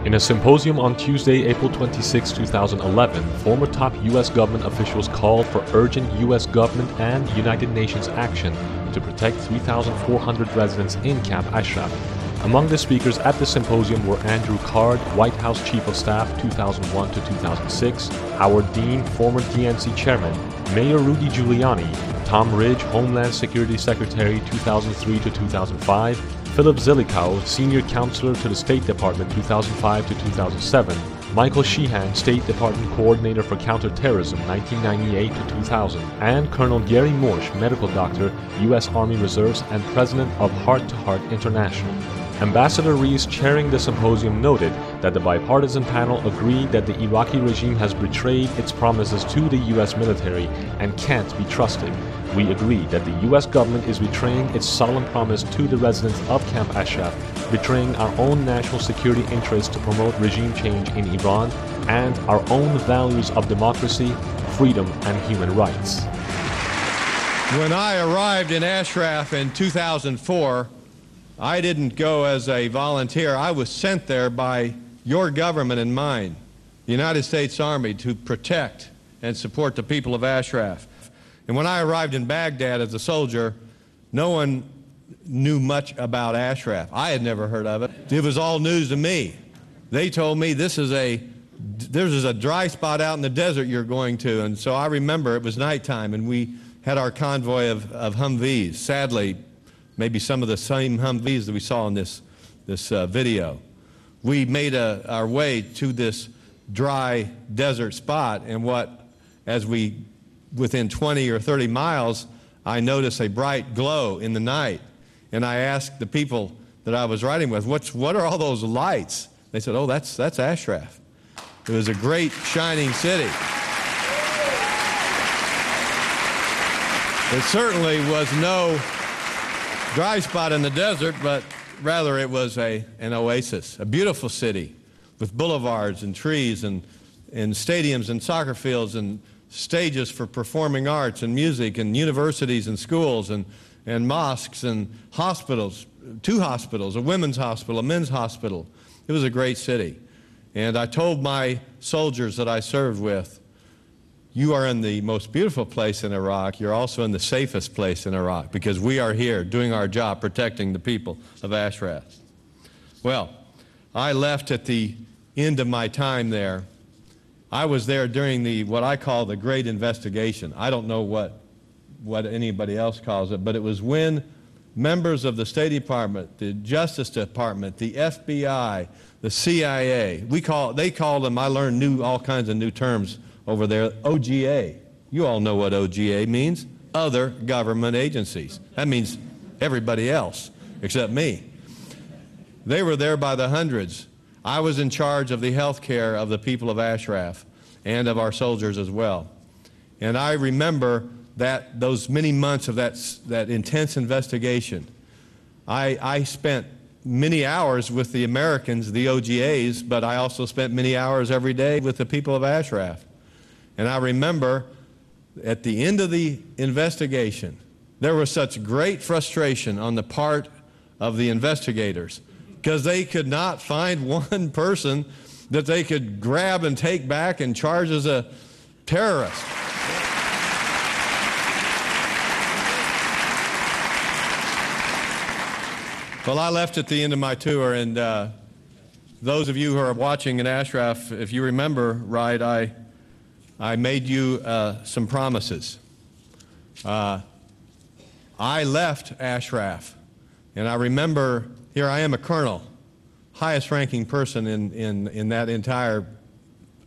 In a symposium on Tuesday, April 26, 2011, former top U.S. government officials called for urgent U.S. government and United Nations action to protect 3,400 residents in Camp Ashraf. Among the speakers at the symposium were Andrew Card, White House Chief of Staff 2001 to 2006, Howard Dean, former DNC Chairman, Mayor Rudy Giuliani, Tom Ridge, Homeland Security Secretary 2003 to 2005, Philip Zelikow, Senior Counselor to the State Department 2005 to 2007, Michael Sheehan, State Department Coordinator for Counterterrorism 1998 to 2000, and Colonel Gary Morsch, Medical Doctor, U.S. Army Reserves and President of Heart to Heart International. Ambassador Reiss, chairing the symposium, noted that the bipartisan panel agreed that the Iraqi regime has betrayed its promises to the U.S. military and can't be trusted. We agree that the U.S. government is betraying its solemn promise to the residents of Camp Ashraf, betraying our own national security interests to promote regime change in Iran, and our own values of democracy, freedom, and human rights. When I arrived in Ashraf in 2004, I didn't go as a volunteer. I was sent there by your government and mine, the United States Army, to protect and support the people of Ashraf. And when I arrived in Baghdad as a soldier, no one knew much about Ashraf. I had never heard of it. It was all news to me. They told me there's a dry spot out in the desert you're going to. And so I remember it was nighttime and we had our convoy of Humvees. Sadly, maybe some of the same Humvees that we saw in this video. We made our way to this dry desert spot, and within 20 or 30 miles, I noticed a bright glow in the night. And I asked the people that I was riding with, what are all those lights? They said, oh, that's Ashraf. It was a great shining city. It certainly was no dry spot in the desert, but rather it was an oasis, a beautiful city with boulevards and trees and stadiums and soccer fields and stages for performing arts and music and universities and schools and mosques and hospitals, 2 hospitals, a women's hospital, a men's hospital. It was a great city. And I told my soldiers that I served with, you are in the most beautiful place in Iraq. You're also in the safest place in Iraq because we are here doing our job protecting the people of Ashraf. Well, I left at the end of my time there. I was there during what I call the Great Investigation. I don't know what anybody else calls it, but it was when members of the State Department, the Justice Department, the FBI, the CIA, they called them, I learned all kinds of new terms over there, OGA. You all know what OGA means, other government agencies. That means everybody else except me. They were there by the hundreds. I was in charge of the health care of the people of Ashraf and of our soldiers as well. And I remember those many months of that intense investigation. I spent many hours with the Americans, the OGAs, but I also spent many hours every day with the people of Ashraf. And I remember at the end of the investigation, there was such great frustration on the part of the investigators because they could not find one person that they could grab and take back and charge as a terrorist. Well, I left at the end of my tour, and those of you who are watching in Ashraf, if you remember right, I made you some promises. I left Ashraf, and I remember, here I am a colonel, highest ranking person in that entire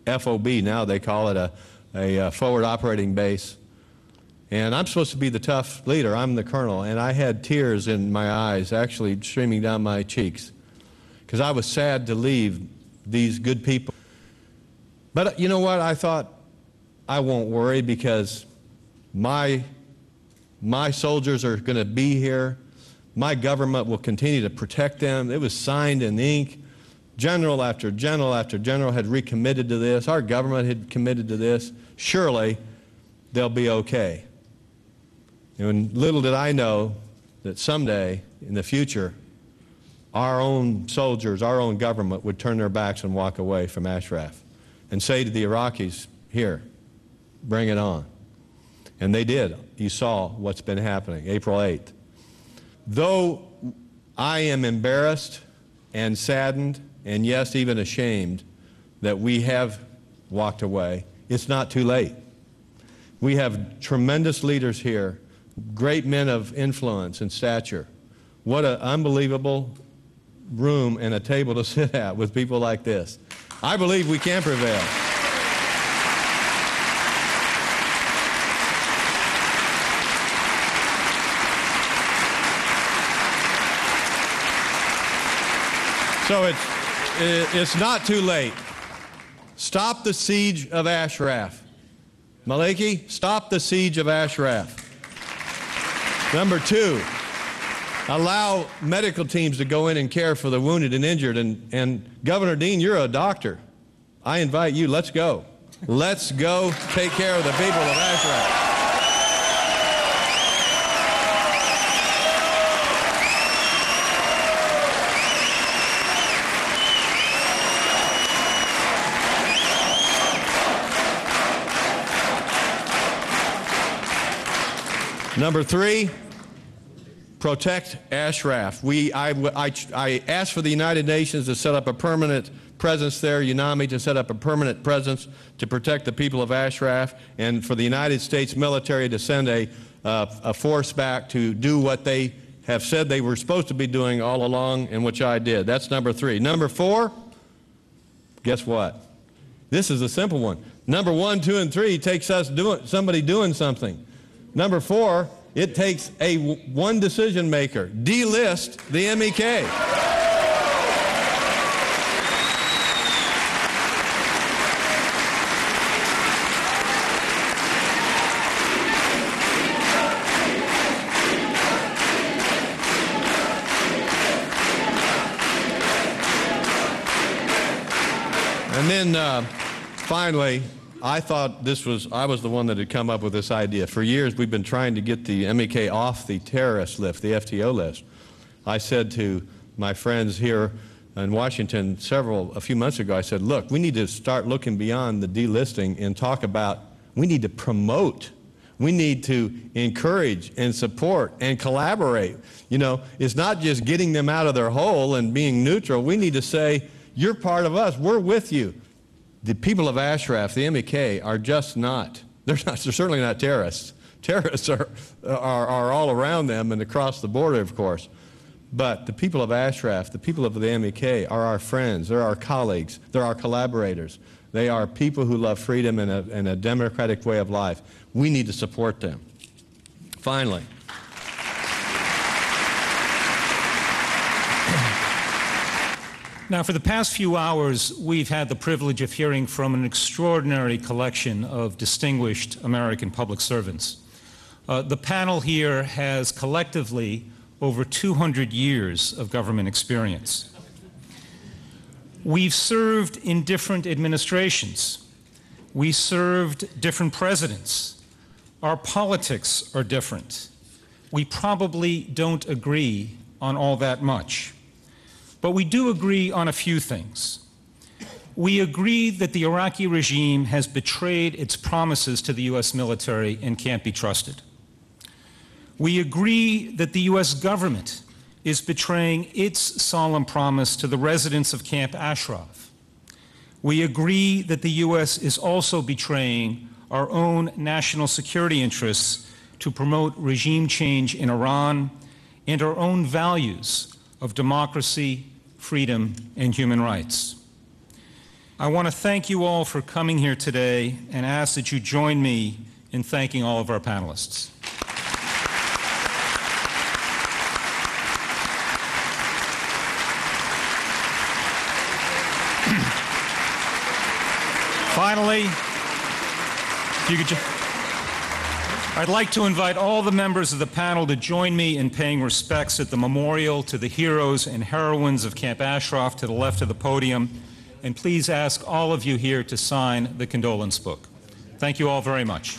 FOB, now they call it a forward operating base. And I'm supposed to be the tough leader, I'm the colonel, and I had tears in my eyes, actually streaming down my cheeks, because I was sad to leave these good people. But you know what, I thought, I won't worry because my soldiers are going to be here. My government will continue to protect them. It was signed in ink. General after general after general had recommitted to this. Our government had committed to this. Surely they'll be okay. And little did I know that someday in the future, our own soldiers, our own government would turn their backs and walk away from Ashraf and say to the Iraqis, here, bring it on. And they did. You saw what's been happening, April 8th. Though I am embarrassed and saddened, and yes, even ashamed that we have walked away, it's not too late. We have tremendous leaders here, great men of influence and stature. What an unbelievable room and a table to sit at with people like this. I believe we can prevail. So it's not too late. Stop the siege of Ashraf. Maliki, stop the siege of Ashraf. Number two, allow medical teams to go in and care for the wounded and injured. And Governor Dean, you're a doctor. I invite you, let's go. Let's go take care of the people of Ashraf. Number three, protect Ashraf. I asked for the United Nations to set up a permanent presence there, UNAMI to set up a permanent presence to protect the people of Ashraf, and for the United States military to send a force back to do what they have said they were supposed to be doing all along, and which I did. That's number three. Number four, guess what? This is a simple one. Number 1, 2, and 3 takes us somebody doing something. Number 4, it takes one decision maker. Delist the MEK. And then finally, I thought I was the one that had come up with this idea. For years, we've been trying to get the MEK off the terrorist list, the FTO list. I said to my friends here in Washington a few months ago, I said, look, we need to start looking beyond the delisting and talk about, we need to promote, we need to encourage and support and collaborate. You know, it's not just getting them out of their hole and being neutral. We need to say, you're part of us, we're with you. The people of Ashraf, the MEK, are just not, they're certainly not terrorists. Terrorists are all around them and across the border, of course. But the people of Ashraf, the people of the MEK, are our friends, they're our colleagues, they're our collaborators. They are people who love freedom and a democratic way of life. We need to support them. Finally, now, for the past few hours, we've had the privilege of hearing from an extraordinary collection of distinguished American public servants. The panel here has collectively over 200 years of government experience. We've served in different administrations. We served different presidents. Our politics are different. We probably don't agree on all that much. But we do agree on a few things. We agree that the Iraqi regime has betrayed its promises to the U.S. military and can't be trusted. We agree that the U.S. government is betraying its solemn promise to the residents of Camp Ashraf. We agree that the U.S. is also betraying our own national security interests to promote regime change in Iran and our own values of democracy, freedom, and human rights. I want to thank you all for coming here today and ask that you join me in thanking all of our panelists. Finally, if you could I'd like to invite all the members of the panel to join me in paying respects at the memorial to the heroes and heroines of Camp Ashraf to the left of the podium. And please ask all of you here to sign the condolence book. Thank you all very much.